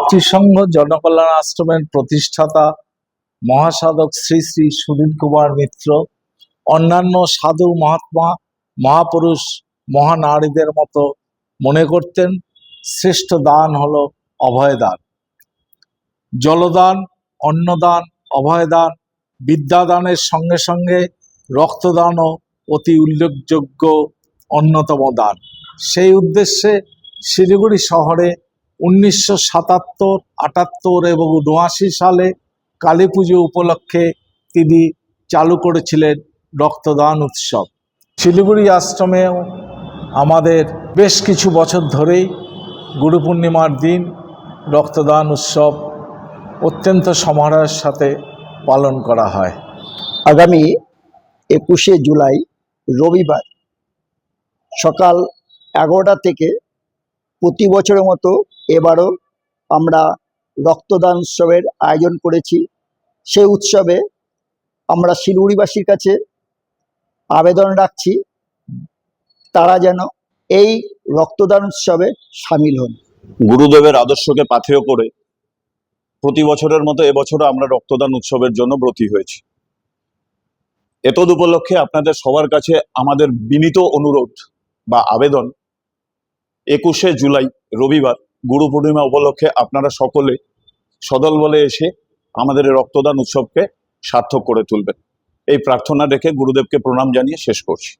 ভক্তিসংঘ জনকল্যাণ আশ্রমের প্রতিষ্ঠাতা মহাসাধক শ্রী শ্রী সুধীর কুমার মিত্র অন্যান্য সাধু মহাত্মা মহাপুরুষ মহানারীদের মতো মনে করতেন শ্রেষ্ঠ দান হলো অভয়দান। জলদান, অন্নদান, অভয়দান, বিদ্যাদানের সঙ্গে সঙ্গে রক্তদানও অতি উল্লেখযোগ্য অন্যতম দান। সেই উদ্দেশ্যে শিলিগুড়ি শহরে 1977, 78 এবং 79 সালে কালী পুজো উপলক্ষে তিনি চালু করেছিলেন রক্তদান উৎসব। শিলিগুড়ি আশ্রমেও আমাদের বেশ কিছু বছর ধরেই গুরু পূর্ণিমার দিন রক্তদান উৎসব অত্যন্ত সমারোহের সাথে পালন করা হয়। আগামী 21শে জুলাই রবিবার সকাল 11টা থেকে প্রতি বছরের মতো এবারও আমরা রক্তদান উৎসবের আয়োজন করেছি। সেই উৎসবে আমরা শিলিগুড়িবাসীর কাছে আবেদন রাখছি তারা যেন এই রক্তদান উৎসবে সামিল হন। গুরুদেবের আদর্শকে পাথেয় করে প্রতি বছরের মতো এবছরও আমরা রক্তদান উৎসবের জন্য ব্রতী হয়েছি। এতদ উপলক্ষে আপনাদের সবার কাছে আমাদের বিনীত অনুরোধ বা আবেদন, 21শে জুলাই রবিবার গুরু পূর্ণিমা উপলক্ষে আপনারা সকলে সদল বলে এসে আমাদের এই রক্তদান উৎসবকে সার্থক করে তুলবেন। এই প্রার্থনা রেখে গুরুদেবকে প্রণাম জানিয়ে শেষ করছি।